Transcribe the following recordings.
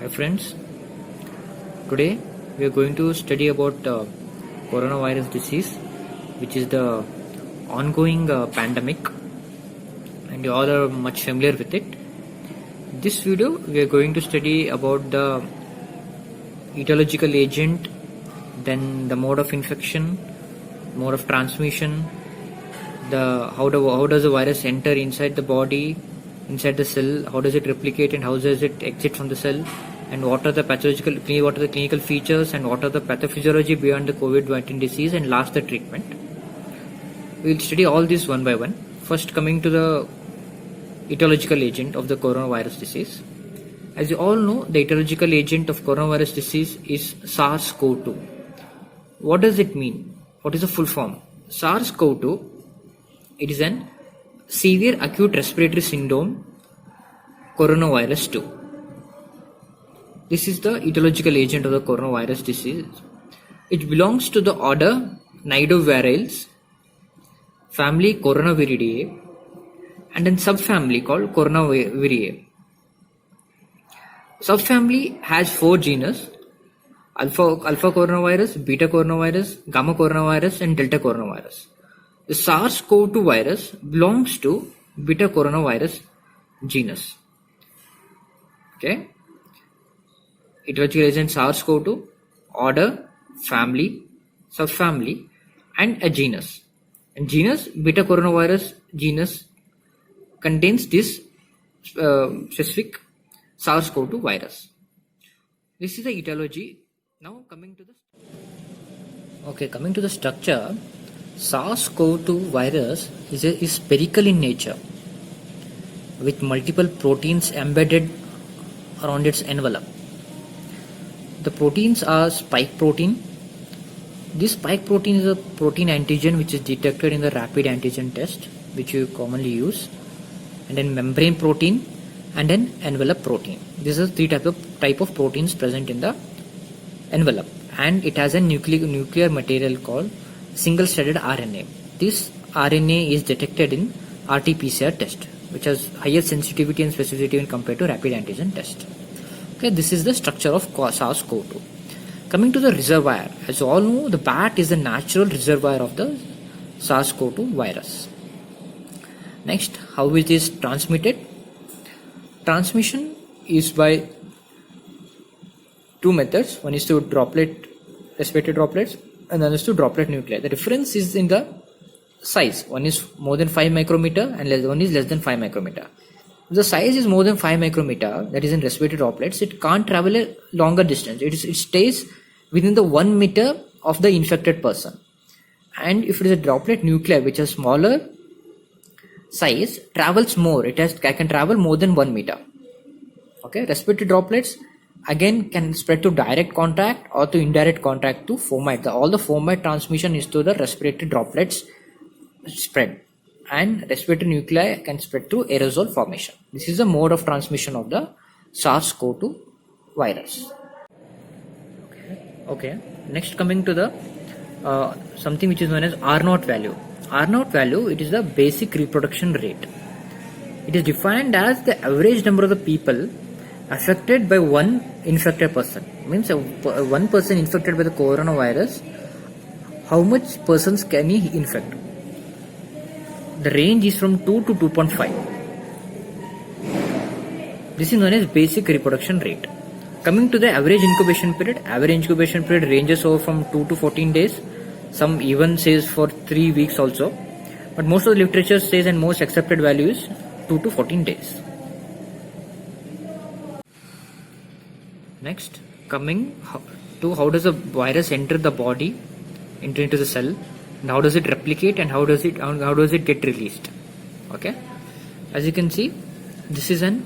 Hi friends, today we are going to study about coronavirus disease, which is the ongoing pandemic, and you all are much familiar with it. This video we are going to study about the etiological agent, then the mode of infection, mode of transmission, the how does the virus enter inside the body, inside the cell, how does it replicate and how does it exit from the cell, and what are the clinical features and what are the pathophysiology beyond the COVID-19 disease, and last the treatment. We will study all this one by one. First, coming to the etiological agent of the coronavirus disease. As you all know, the etiological agent of coronavirus disease is SARS-CoV-2. What does it mean? What is the full form? SARS-CoV-2, it is an severe acute respiratory syndrome coronavirus 2. This is the etiological agent of the coronavirus disease. It belongs to the order Nidovirales, family Coronaviridae, and then subfamily called Coronaviridae. Subfamily has 4 genus: alpha coronavirus, beta coronavirus, gamma coronavirus, and delta coronavirus. The SARS-CoV-2 virus belongs to beta coronavirus genus. Okay. Etiological agent SARS-CoV-2, order, family, subfamily, and a genus. And genus beta coronavirus genus contains this specific SARS-CoV-2 virus. This is the etiology. Now coming to the structure. SARS-CoV-2 virus is spherical in nature with multiple proteins embedded around its envelope. The proteins are spike protein. This spike protein is a protein antigen which is detected in the rapid antigen test, which you commonly use, and then membrane protein and then envelope protein. These are 3 type of proteins present in the envelope, and it has a nuclear material called single-stranded RNA. This RNA is detected in RT-PCR test, which has higher sensitivity and specificity when compared to rapid antigen test. Okay, this is the structure of SARS-CoV-2. Coming to the reservoir, as you all know, the bat is the natural reservoir of the SARS-CoV-2 virus. Next, how it is transmitted? Transmission is by 2 methods. One is to respiratory droplets, and another is to droplet nuclei. The difference is in the size. One is more than 5 micrometer and one is less than 5 micrometer. If the size is more than 5 micrometer, that is in respiratory droplets, it can't travel a longer distance. It stays within the 1 meter of the infected person. And if it is a droplet nuclei, which is smaller size, travels more. It can travel more than 1 meter. Okay, respiratory droplets again can spread to direct contact or to indirect contact to fomite. All the fomite transmission is to the respiratory droplets spread, and respiratory nuclei can spread through aerosol formation. This is the mode of transmission of the SARS-CoV-2 virus. Okay. Next, coming to the something which is known as R0 value. R0 value, it is the basic reproduction rate. It is defined as the average number of the people affected by one infected person. Means one person infected by the coronavirus, how much persons can he infect? The range is from 2 to 2.5. This is known as basic reproduction rate. Coming to the average incubation period ranges over from 2 to 14 days. Some even says for 3 weeks also. But most of the literature says and most accepted value is 2 to 14 days. Next, coming to how does the virus enter the body, enter into the cell, and how does it replicate and how does it get released. Okay, as you can see, this is an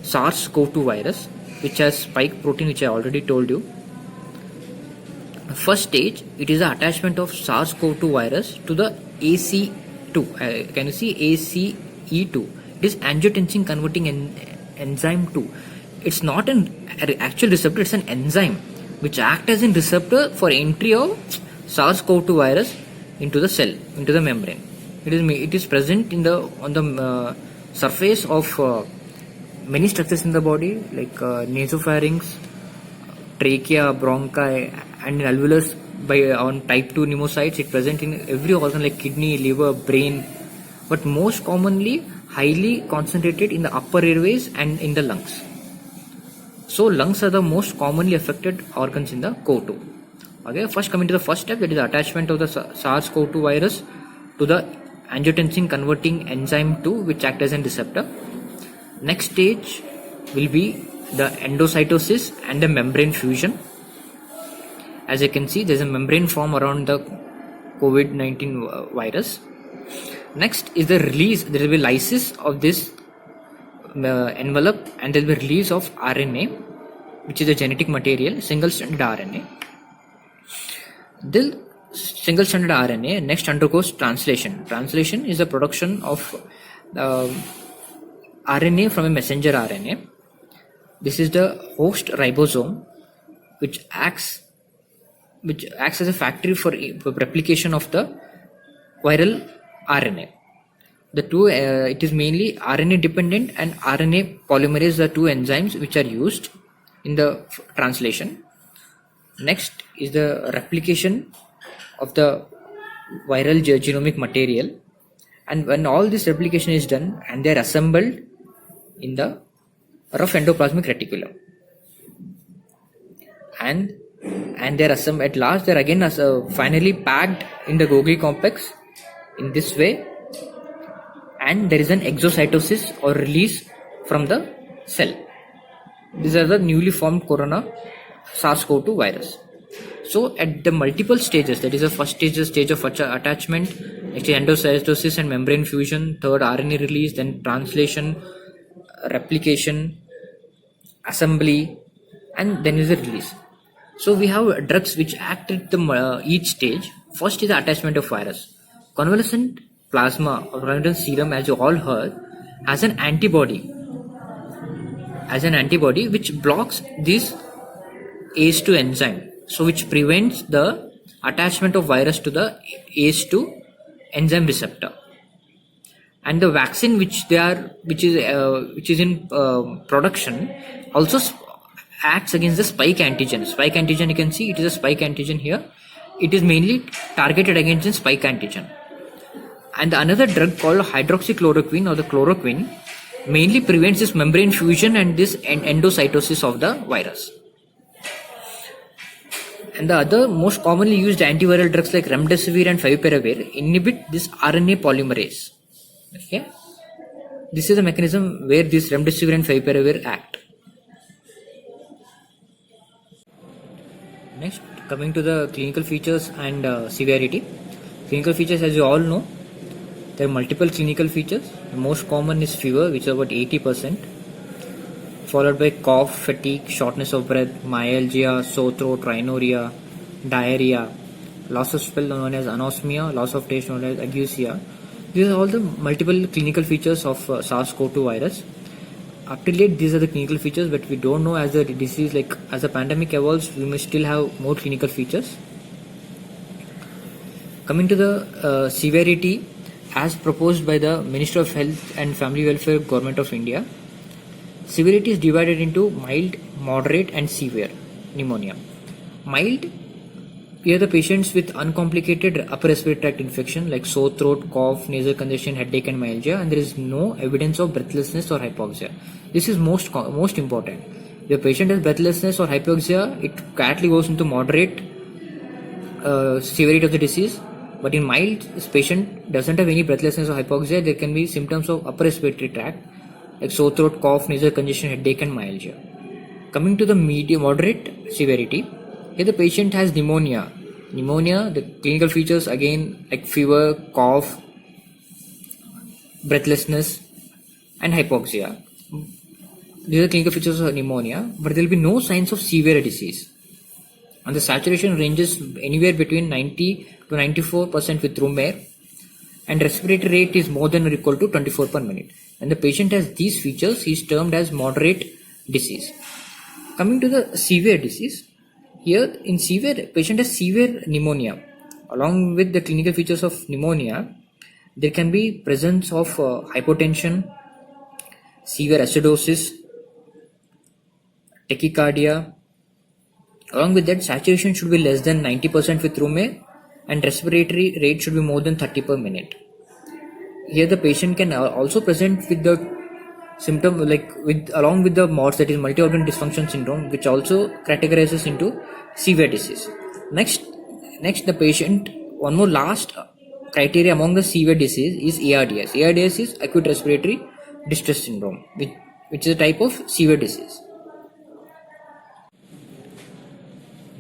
SARS-CoV-2 virus which has spike protein, which I already told you. First stage, it is the attachment of SARS-CoV-2 virus to the ACE2. Can you see ACE2? It is angiotensin converting enzyme 2. It's not an actual receptor, it's an enzyme which acts as a receptor for entry of SARS-CoV-2 virus into the cell, into the membrane. It is present on the surface of many structures in the body like nasopharynx, trachea, bronchi, and alveolus. By on type 2 pneumocytes, it present in every organ like kidney, liver, brain, but most commonly highly concentrated in the upper airways and in the lungs. So lungs are the most commonly affected organs in the CO2. Okay, first coming to the first step, that is the attachment of the SARS-CoV-2 virus to the angiotensin converting enzyme 2, which acts as a receptor. Next stage will be the endocytosis and the membrane fusion. As you can see, there is a membrane form around the COVID-19 virus. Next is the release. There will be lysis of this envelope, and there will be release of RNA, which is a genetic material, single-stranded RNA. The single-stranded RNA next undergoes translation. Translation is the production of RNA from a messenger RNA. This is the host ribosome, which acts as a factory for replication of the viral RNA. The two, it is mainly RNA dependent and RNA polymerase, the two enzymes which are used in the translation. Next is the replication of the viral genomic material, and when all this replication is done and they are assembled in the rough endoplasmic reticulum, and they are assembled at last, they are again finally packed in the Golgi complex in this way, and there is an exocytosis or release from the cell. These are the newly formed corona SARS-CoV-2 virus. So at the multiple stages, that is the first stage, the stage of attachment, next is endocytosis and membrane fusion, third RNA release, then translation, replication, assembly, and then is the release. So we have drugs which act at the each stage. First is the attachment of virus. Convalescent plasma or convalescent serum, as you all heard, has an antibody which blocks this ACE2 enzyme, so which prevents the attachment of virus to the ACE2 enzyme receptor. And the vaccine which is in production also acts against the spike antigen. Spike antigen, you can see it is a spike antigen here. It is mainly targeted against the spike antigen. And another drug called hydroxychloroquine or the chloroquine mainly prevents this membrane fusion and this endocytosis of the virus. And the other most commonly used antiviral drugs like remdesivir and favipiravir inhibit this RNA polymerase. Okay, this is the mechanism where this remdesivir and favipiravir act. Next, coming to the clinical features and severity. Clinical features, as you all know, there are multiple clinical features. The most common is fever, which is about 80%, followed by cough, fatigue, shortness of breath, myalgia, sore throat, rhinorrhea, diarrhea, loss of smell known as anosmia, loss of taste known as ageusia. These are all the multiple clinical features of SARS-CoV-2 virus. Up to date, these are the clinical features, but we don't know as the disease, like as the pandemic evolves, we may still have more clinical features. Coming to the severity, as proposed by the Minister of Health and Family Welfare, Government of India, severity is divided into mild, moderate, and severe pneumonia. Mild, here the patients with uncomplicated upper respiratory tract infection like sore throat, cough, nasal congestion, headache, and myalgia, and there is no evidence of breathlessness or hypoxia. This is most important. If the patient has breathlessness or hypoxia, it directly goes into moderate severity of the disease. But in mild, this patient doesn't have any breathlessness or hypoxia, there can be symptoms of upper respiratory tract like sore throat, cough, nasal congestion, headache, and myalgia. Coming to the moderate severity, here the patient has pneumonia. Pneumonia, the clinical features again like fever, cough, breathlessness, and hypoxia. These are clinical features of pneumonia, but there will be no signs of severe disease. And the saturation ranges anywhere between 90 to 94% with room air, and respiratory rate is more than or equal to 24 per minute. When the patient has these features, he is termed as moderate disease. Coming to the severe disease, here in severe, patient has severe pneumonia. Along with the clinical features of pneumonia, there can be presence of hypotension, severe acidosis, tachycardia. Along with that, saturation should be less than 90% with room air, and respiratory rate should be more than 30 per minute. Here the patient can also present with the symptom along with the MODS, that is multi-organ dysfunction syndrome, which also categorizes into severe disease. Next the patient, one more last criteria among the severe disease is ARDS. ARDS is acute respiratory distress syndrome, which is a type of severe disease.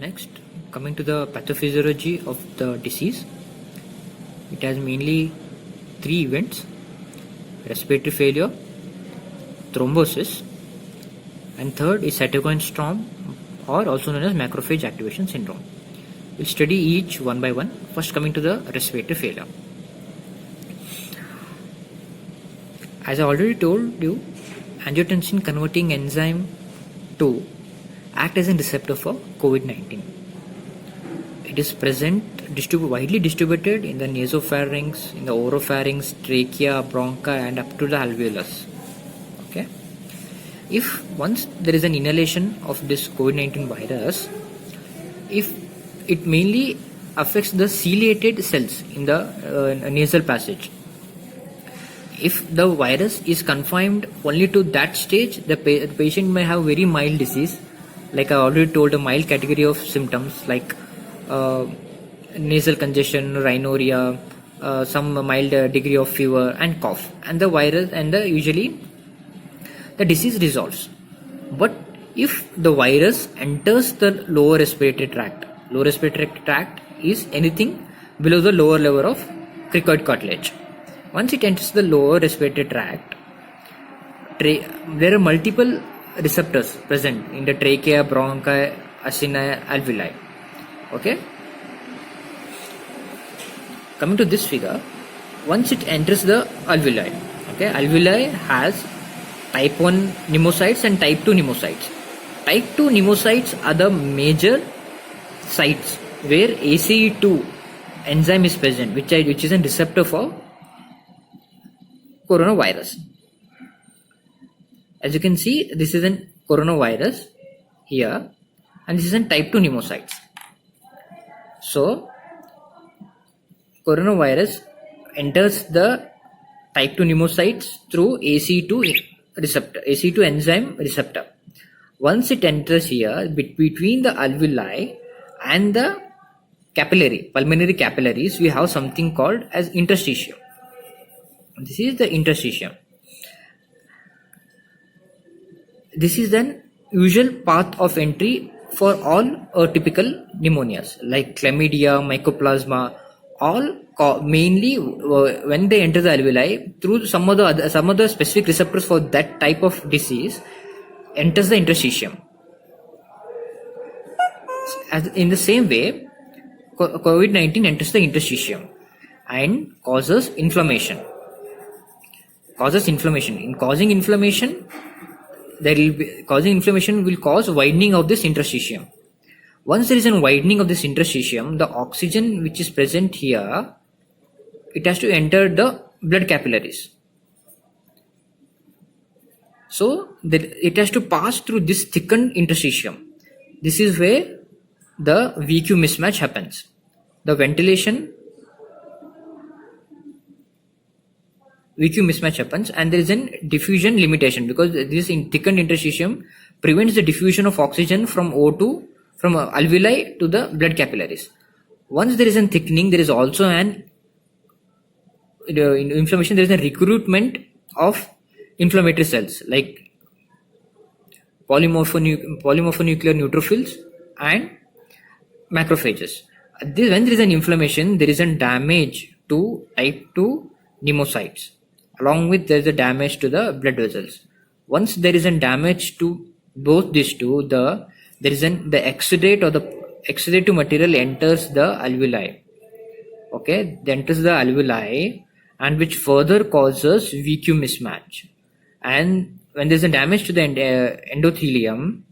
Next, coming to the pathophysiology of the disease, it has mainly 3 events: respiratory failure, thrombosis, and third is cytokine storm, or also known as macrophage activation syndrome. We'll study each one by one. First, coming to the respiratory failure. As I already told you, angiotensin converting enzyme 2 act as a receptor for COVID-19. It is present, widely distributed in the nasopharynx, in the oropharynx, trachea, bronchi, and up to the alveolus. Okay. If once there is an inhalation of this COVID-19 virus, if it mainly affects the ciliated cells in the nasal passage. If the virus is confined only to that stage, the patient may have very mild disease. Like I already told, a mild category of symptoms like nasal congestion, rhinorrhea, some mild degree of fever and cough, and the virus and usually the disease resolves. But if the virus enters the lower respiratory tract is anything below the lower level of cricoid cartilage. Once it enters the lower respiratory tract, there are multiple receptors present in the trachea, bronchi, acini, alveoli. Okay. Coming to this figure, once it enters the alveoli, okay, alveoli has type 1 pneumocytes and type 2 pneumocytes. Type 2 pneumocytes are the major sites where ACE2 enzyme is present, which is a receptor for coronavirus. As you can see, this is a coronavirus here, and this is a type 2 pneumocytes. So, coronavirus enters the type 2 pneumocytes through ACE2 enzyme receptor. Once it enters here, between the alveoli and the pulmonary capillaries, we have something called as interstitium. This is the interstitium. This is the usual path of entry for all typical pneumonias like chlamydia, mycoplasma. All mainly when they enter the alveoli through some other specific receptors for that type of disease enters the interstitium. In the same way, COVID-19 enters the interstitium and causes inflammation. In causing inflammation, will cause widening of this interstitium. Once there is a widening of this interstitium, the oxygen which is present here, it has to enter the blood capillaries. So it has to pass through this thickened interstitium. This is where the VQ mismatch happens. The ventilation VQ mismatch happens, and there is a diffusion limitation because this thickened interstitium prevents the diffusion of oxygen from O2 from alveoli to the blood capillaries. Once there is a thickening, there is also an inflammation. There is a recruitment of inflammatory cells like polymorphonuclear neutrophils and macrophages. When there is an inflammation, there is a damage to type 2 pneumocytes. Along with there is a damage to the blood vessels. Once there is a damage to both these two, the exudative material enters the alveoli. Okay, it enters the alveoli, and which further causes VQ mismatch. And when there is a damage to the endothelium,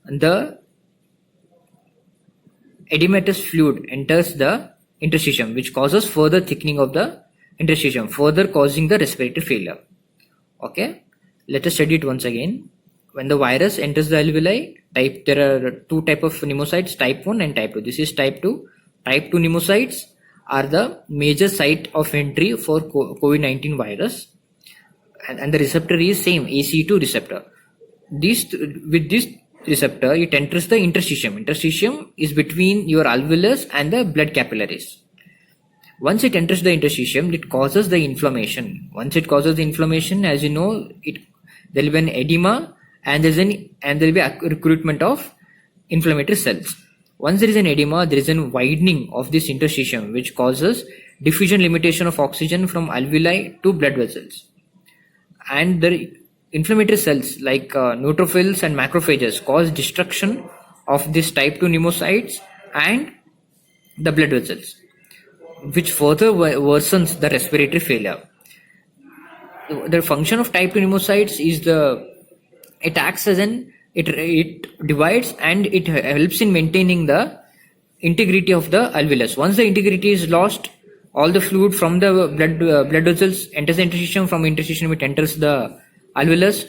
the edematous fluid enters the interstitium, which causes further thickening of the interstitium, further causing the respiratory failure. Okay, Let us study it once again. When the virus enters the alveoli, there are two type of pneumocytes, type 1 and type 2. This is type 2. Type 2 pneumocytes are the major site of entry for COVID-19 virus, and the receptor is same, ACE2 receptor. With this receptor, it enters the interstitium. Interstitium is between your alveolus and the blood capillaries. Once it enters the interstitium, it causes the inflammation. Once it causes the inflammation, as you know, there will be an edema, and there will be a recruitment of inflammatory cells. Once there is an edema, there is a widening of this interstitium, which causes diffusion limitation of oxygen from alveoli to blood vessels. And the inflammatory cells like neutrophils and macrophages cause destruction of this type 2 pneumocytes and the blood vessels, which further worsens the respiratory failure. The function of type 2 pneumocytes is it acts as it divides and it helps in maintaining the integrity of the alveolus. Once the integrity is lost, all the fluid from the blood vessels enters the interstitium. From interstitium, it enters the alveolus,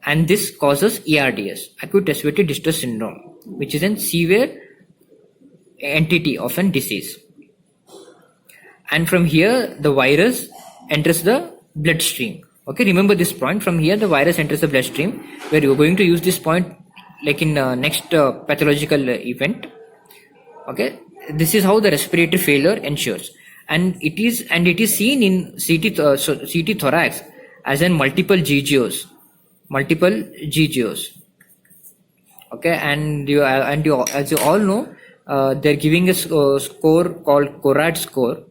and this causes ARDS, acute respiratory distress syndrome, which is a severe entity of a disease. And from here, the virus enters the bloodstream. Okay, remember this point. From here, the virus enters the bloodstream, where you're going to use this point like in next pathological event. Okay, this is how the respiratory failure ensures, and it is seen in CT thorax as in multiple GGOs. Okay, and you as you all know, they're giving a score called CORAD score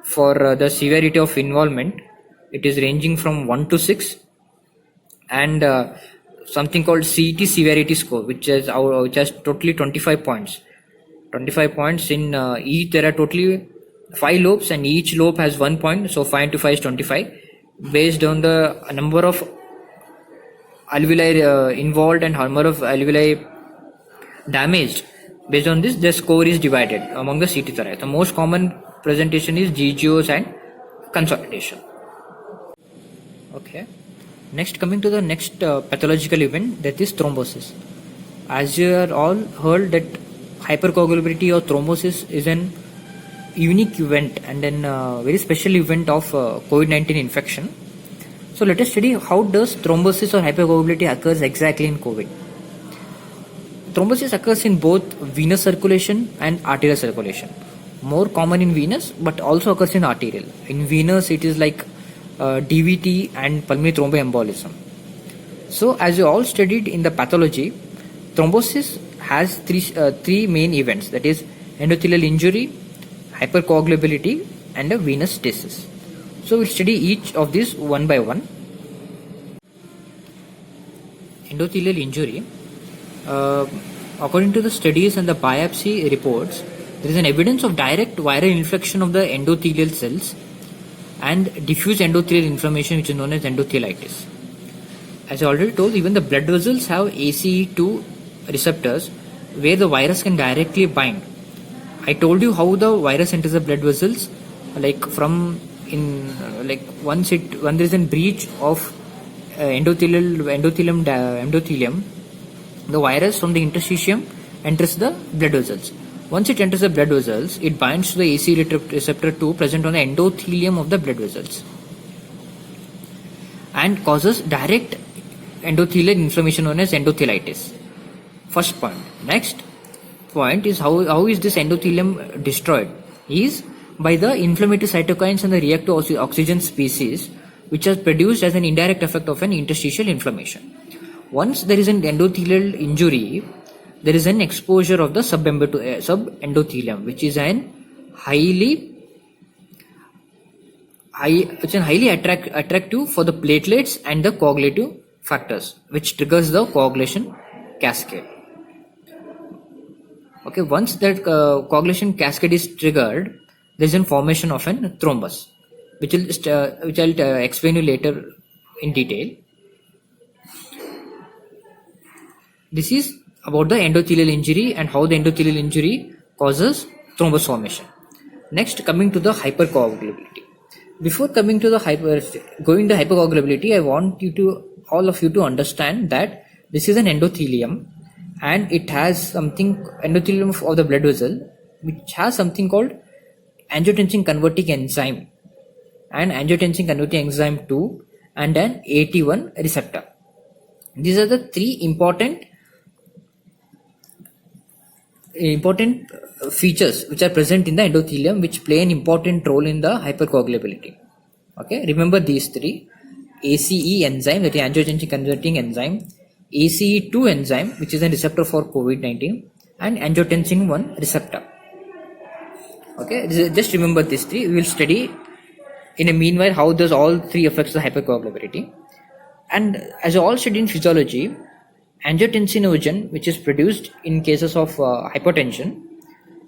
for the severity of involvement. It is ranging from 1 to 6, and something called CT severity score, which has totally 25 points. 25 points in each. There are totally 5 lobes, and each lobe has 1 point. So 5 into 5 is 25. Based on the number of alveoli involved and number of alveoli damaged, based on this, the score is divided among the CT thorax. The most common presentation is GGOs and consolidation. Okay. Next, coming to the next pathological event, that is thrombosis. As you are all heard that hypercoagulability or thrombosis is an unique event and a very special event of COVID-19 infection. So let us study how does thrombosis or hypercoagulability occurs exactly in COVID. Thrombosis occurs in both venous circulation and arterial circulation. More common in venous, but also occurs in arterial. In venous, it is like DVT and pulmonary thromboembolism. So as you all studied in the pathology, thrombosis has three main events, that is endothelial injury, hypercoagulability, and a venous stasis. So we'll study each of these one by one. Endothelial injury. According to the studies and the biopsy reports, there is an evidence of direct viral infection of the endothelial cells and diffuse endothelial inflammation, which is known as endothelitis. As I already told, even the blood vessels have ACE2 receptors where the virus can directly bind. I told you how the virus enters the blood vessels, like when there is a breach of endothelium, the virus from the interstitium enters the blood vessels. Once it enters the blood vessels, it binds to the ACE receptor 2 present on the endothelium of the blood vessels and causes direct endothelial inflammation known as endothelitis. First point. Next point is how is this endothelium destroyed? Is by the inflammatory cytokines and the reactive oxygen species, which are produced as an indirect effect of an interstitial inflammation. Once there is an endothelial injury, there is an exposure of the subendothelium, which is highly attractive for the platelets and the coagulative factors, which triggers the coagulation cascade. Okay, once that coagulation cascade is triggered, there is a formation of an thrombus, which I'll explain you later in detail. This is about the endothelial injury and how the endothelial injury causes thrombus formation. Next, coming to the hypercoagulability. Before coming to the hypercoagulability, I want you to all of you to understand that this is an endothelium, and it has something, endothelium of the blood vessel, which has something called angiotensin converting enzyme and angiotensin converting enzyme 2 and an AT1 receptor. These are the three important features which are present in the endothelium, which play an important role in the hypercoagulability. Okay, remember these three: ACE enzyme, that is angiotensin converting enzyme; ACE2 enzyme, which is a receptor for COVID-19; and angiotensin 1 receptor. Okay, just remember these three. We will study in a meanwhile how does all three affects the hypercoagulability. And as all studied in physiology, angiotensinogen, which is produced in cases of hypertension,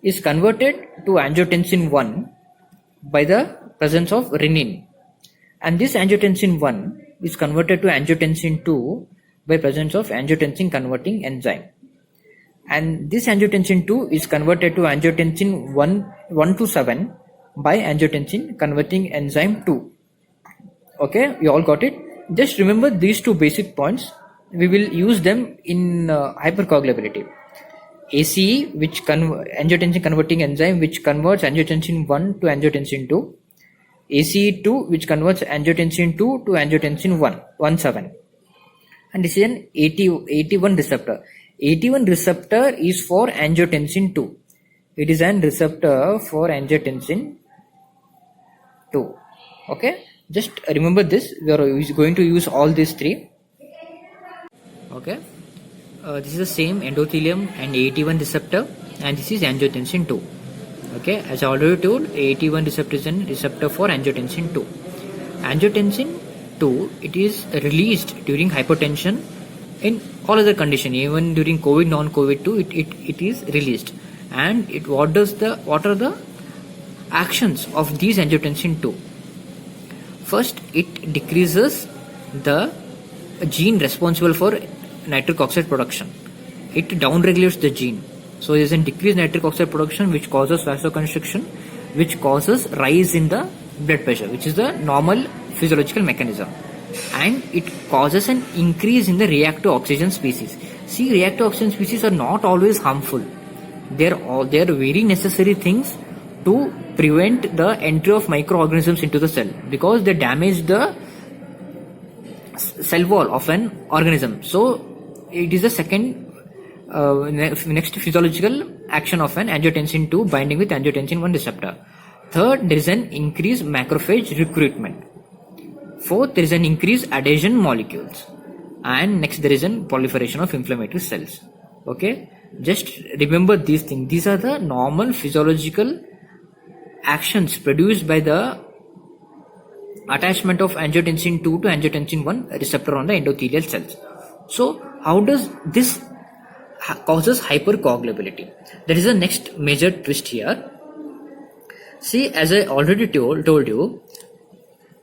is converted to angiotensin 1 by the presence of renin, and this angiotensin 1 is converted to angiotensin 2 by presence of angiotensin converting enzyme, and this angiotensin 2 is converted to angiotensin 1 to 7 by angiotensin converting enzyme 2. Okay, you all got it? Just remember these two basic points. We will use them in hypercoagulability. ACE, which angiotensin converting enzyme, which converts angiotensin 1 to angiotensin 2; ACE2, which converts angiotensin 2 to angiotensin 1,7. And this is an AT1 receptor. AT1 receptor is for angiotensin 2. It is an receptor for angiotensin 2. Okay, just remember this. We are going to use all these three. Okay, this is the same endothelium and AT1 receptor, and this is angiotensin 2. Okay, as I already told, AT1 receptor is a receptor for angiotensin 2. Angiotensin 2, it is released during hypertension in all other condition, even during COVID, non-COVID too, it is released. And what are the actions of these angiotensin 2? First, it decreases the gene responsible for nitric oxide production. It downregulates the gene. So there is a decreased nitric oxide production, which causes vasoconstriction, which causes rise in the blood pressure, which is the normal physiological mechanism. And it causes an increase in the reactive oxygen species. See, reactive oxygen species are not always harmful. They are very necessary things to prevent the entry of microorganisms into the cell, because they damage the cell wall of an organism. So it is the second next physiological action of an angiotensin 2 binding with angiotensin 1 receptor. Third, there is an increased macrophage recruitment. Fourth, there is an increased adhesion molecules. And next, there is a proliferation of inflammatory cells. Okay, just remember these things. These are the normal physiological actions produced by the attachment of angiotensin 2 to angiotensin 1 receptor on the endothelial cells. So how does this causes hypercoagulability? That is the next major twist here. See, as I already told you,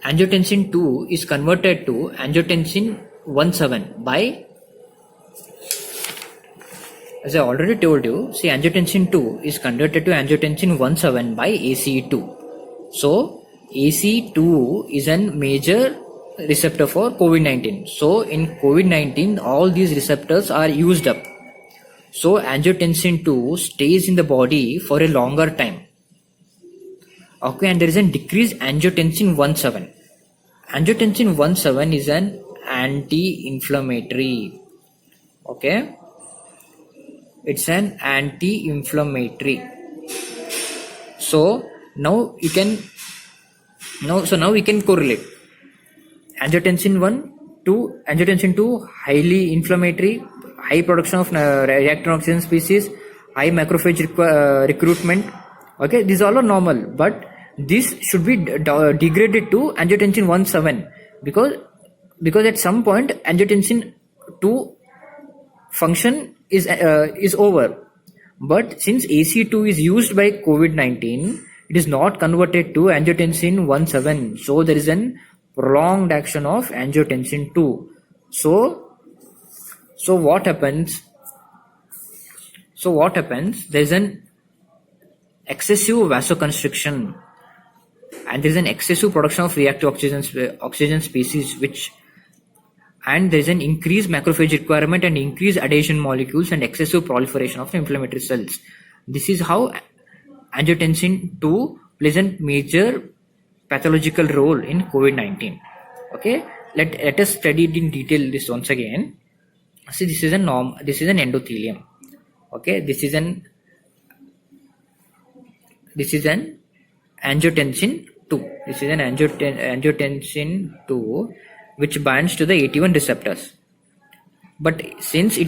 angiotensin 2 is converted to angiotensin 1,7 by, as I already told you, see, angiotensin 2 is converted to angiotensin 1,7 by ACE2. So ACE2 is a major receptor for COVID-19. So in COVID-19, all these receptors are used up. So angiotensin 2 stays in the body for a longer time. Okay, and there is a decreased angiotensin 1,7. Angiotensin 1,7 is an anti-inflammatory. Okay, it's an anti-inflammatory. So now we can correlate angiotensin 1 to angiotensin 2, highly inflammatory, high production of reactive oxygen species, high macrophage recruitment. Okay, these all are normal, but this should be degraded to angiotensin 1,7 because at some point angiotensin 2 function is over. But since ACE2 is used by COVID-19, it is not converted to angiotensin 1,7. So there is an prolonged action of angiotensin 2. So what happens? There is an excessive vasoconstriction, and there is an excessive production of reactive oxygen species, and there is an increased macrophage requirement and increased adhesion molecules and excessive proliferation of inflammatory cells. This is how angiotensin 2 plays a major pathological role in COVID-19. Okay, let us study it in detail this once again. See, this is an endothelium. Okay, this is an angiotensin 2. This is an angiotensin 2 which binds to the AT1 receptors. But since it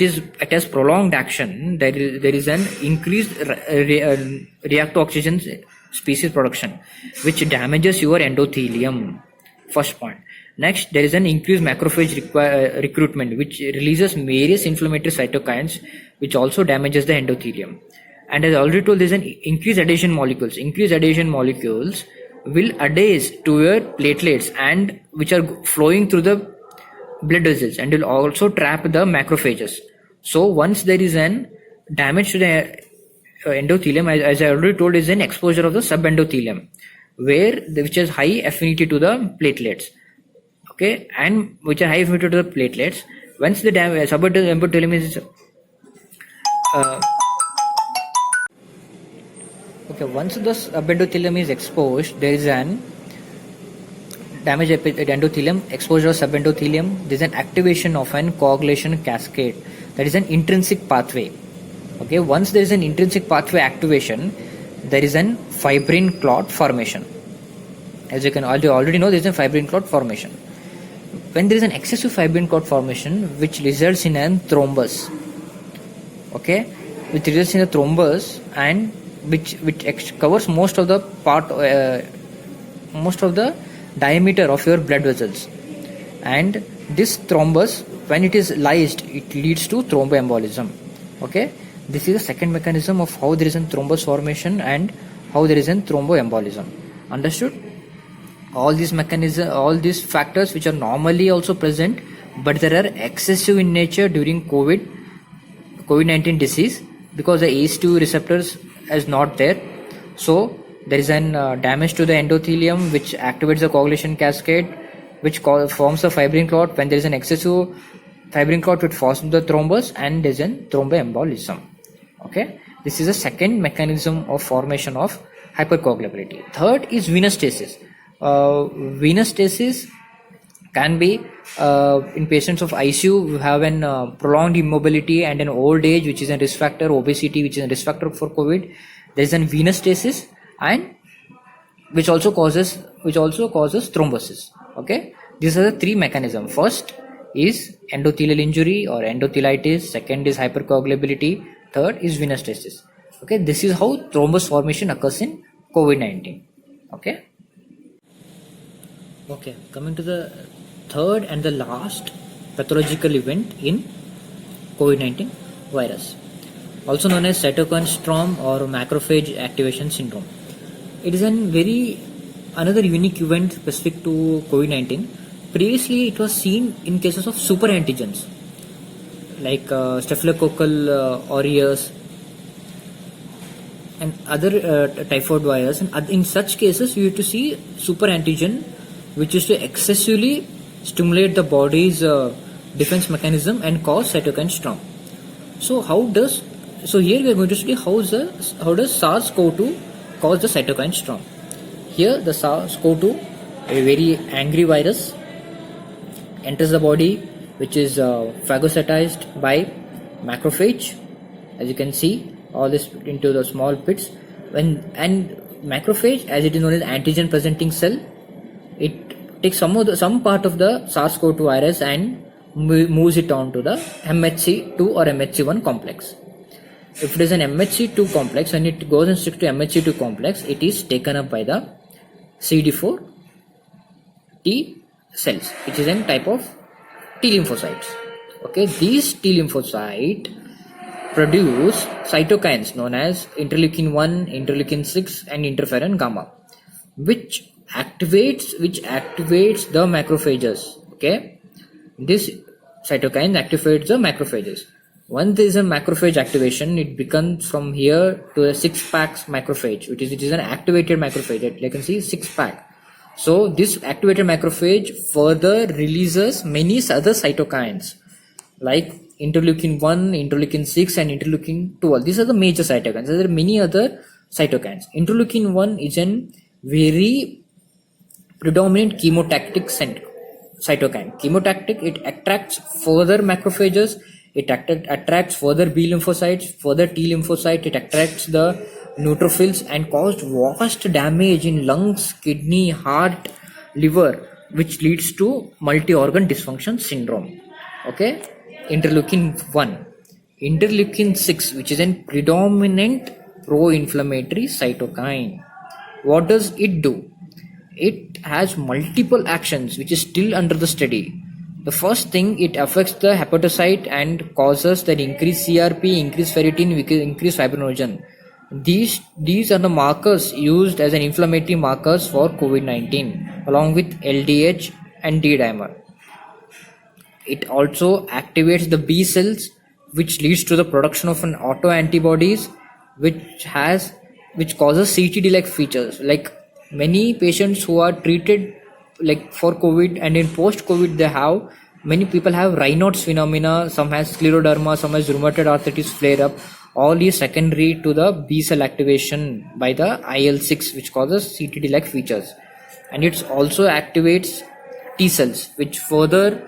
has prolonged action, there is an increased reactive oxygen species production, which damages your endothelium. First point. Next, there is an increased macrophage recruitment, which releases various inflammatory cytokines, which also damages the endothelium. And as I already told, there is an increased adhesion molecules. Increased adhesion molecules will adhere to your platelets and which are flowing through the blood vessels, and will also trap the macrophages. So once there is an damage to the endothelium, as I already told, is an exposure of the subendothelium, which has high affinity to the platelets. Okay, and which are high affinity to the platelets. Once the subendothelium is once the subendothelium is exposed, there is an damage at endothelium, exposure of subendothelium. There is an activation of an coagulation cascade. That is an intrinsic pathway. Okay, once there is an intrinsic pathway activation, there is an fibrin clot formation. As you can already know, there is a fibrin clot formation. When there is an excessive fibrin clot formation, which results in a thrombus, okay, which results in a thrombus, and which covers most of the diameter of your blood vessels, and this thrombus, when it is lysed, it leads to thromboembolism. Okay, this is the second mechanism of how there is a thrombus formation and how there is a thromboembolism. Understood? All these factors which are normally also present, but they are excessive in nature during COVID-19 disease, because the ACE2 receptors is not there. So there is an damage to the endothelium, which activates the coagulation cascade, which forms the fibrin clot. When there is an excessive fibrin clot, it forms the thrombus, and there is a thromboembolism. Okay, this is the second mechanism of formation of hypercoagulability. Third is venous stasis. Venous stasis can be in patients of ICU who have an prolonged immobility and an old age, which is a risk factor, obesity, which is a risk factor for COVID. There is a venous stasis, and which also causes thrombosis. Okay, these are the three mechanisms. First is endothelial injury or endothelitis. Second is hypercoagulability. Third is venous stasis. Okay, this is how thrombus formation occurs in COVID-19. Okay, coming to the third and the last pathological event in COVID-19 virus, also known as cytokine storm or macrophage activation syndrome. It is another unique event specific to COVID-19. Previously, it was seen in cases of super antigens like staphylococcal aureus and other typhoid virus. And in such cases, you have to see super antigen, which is to excessively stimulate the body's defense mechanism and cause cytokine storm. So here we are going to study how does SARS-CoV-2 cause the cytokine storm. Here the SARS-CoV-2, a very angry virus, enters the body, which is phagocytized by macrophage. As you can see, all this into the small pits. And macrophage, as it is known as antigen presenting cell, it takes some part of the SARS-CoV-2 virus and moves it on to the MHC2 or MHC1 complex. If it is an MHC2 complex and it goes and sticks to MHC2 complex, it is taken up by the CD4 T cells, which is a type of T lymphocytes. Okay, these T lymphocytes produce cytokines known as interleukin 1, interleukin 6, and interferon gamma, which activates the macrophages. Okay, this cytokine activates the macrophages. Once there is a macrophage activation, it becomes from here to a 6-pack macrophage, which is an activated macrophage. You can see 6-pack. So this activated macrophage further releases many other cytokines like interleukin 1, interleukin 6 and interleukin 12. These are the major cytokines. There are many other cytokines. Interleukin 1 is a very predominant chemotactic cytokine. Chemotactic, it attracts further macrophages, it attracts further B lymphocytes, further T lymphocyte, it attracts the neutrophils and caused vast damage in lungs, kidney, heart, liver, which leads to multi-organ dysfunction syndrome. Okay, interleukin 1. Interleukin 6, which is a predominant pro-inflammatory cytokine. What does it do? It has multiple actions which is still under the study. The first thing, it affects the hepatocyte and causes that increased CRP, increased ferritin, increased fibrinogen. These are the markers used as an inflammatory markers for COVID-19 along with LDH and D-dimer. It also activates the B cells, which leads to the production of an autoantibodies which causes CTD-like features. Like many patients who are treated like for COVID and in post-COVID, many people have Raynaud's phenomena, some has scleroderma, some has rheumatoid arthritis flare up. All is secondary to the B cell activation by the IL-6, which causes CTD-like features. And it also activates T cells, which further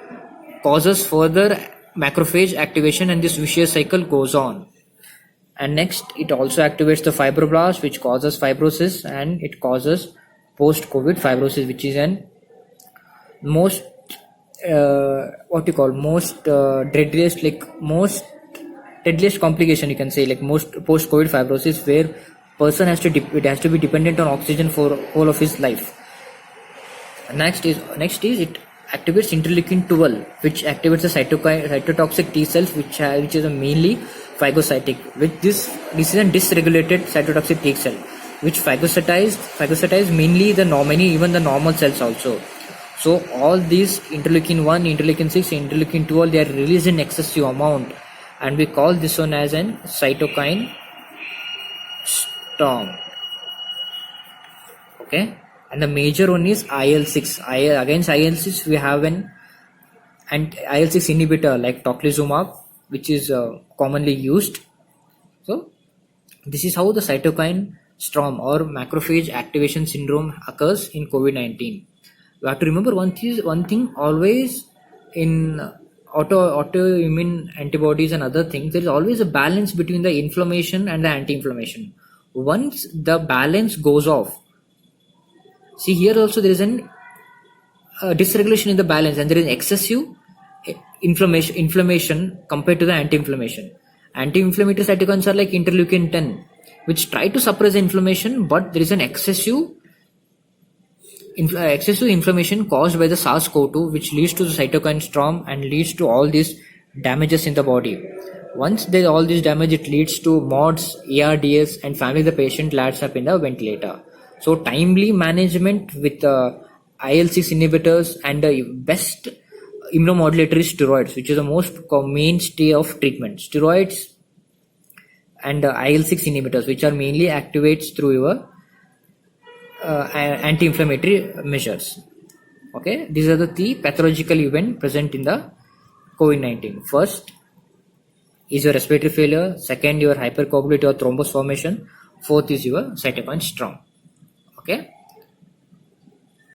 causes further macrophage activation, and this vicious cycle goes on. And next, it also activates the fibroblast, which causes fibrosis, and it causes post-COVID fibrosis, which is an most deadliest complication, you can say, like most post-COVID fibrosis, where person has to be dependent on oxygen for whole of his life. Next is it activates interleukin 12, which activates the cytotoxic T cells, which is a mainly phagocytic. With this is a dysregulated cytotoxic T cell, which phagocytize mainly even the normal cells also. So all these interleukin 1, interleukin 6, interleukin 12, they are released in excessive amount, and we call this one as an cytokine storm. Okay, and the major one is IL-6. Against IL-6 we have an IL-6 inhibitor like tocilizumab, which is commonly used. So this is how the cytokine storm or macrophage activation syndrome occurs in COVID-19. We have to remember one thing always in autoimmune antibodies and other things. There is always a balance between the inflammation and the anti-inflammation. Once the balance goes off, see here also there is an dysregulation in the balance, and there is excessive inflammation compared to the anti-inflammation. Anti-inflammatory cytokines are like interleukin 10, which try to suppress the inflammation, but there is an excessive inflammation caused by the SARS-CoV-2, which leads to the cytokine storm and leads to all these damages in the body. Once there all this damage, it leads to MODS, ARDS, and finally the patient lands up in the ventilator. So timely management with IL-6 inhibitors and the best immunomodulatory steroids, which is the most mainstay of treatment. Steroids and IL-6 inhibitors, which are mainly activates through your anti-inflammatory measures. Okay, these are the three pathological events present in the COVID-19. First is your respiratory failure. Second, your hypercoagulability or thrombus formation. Fourth is your cytokine storm. Okay.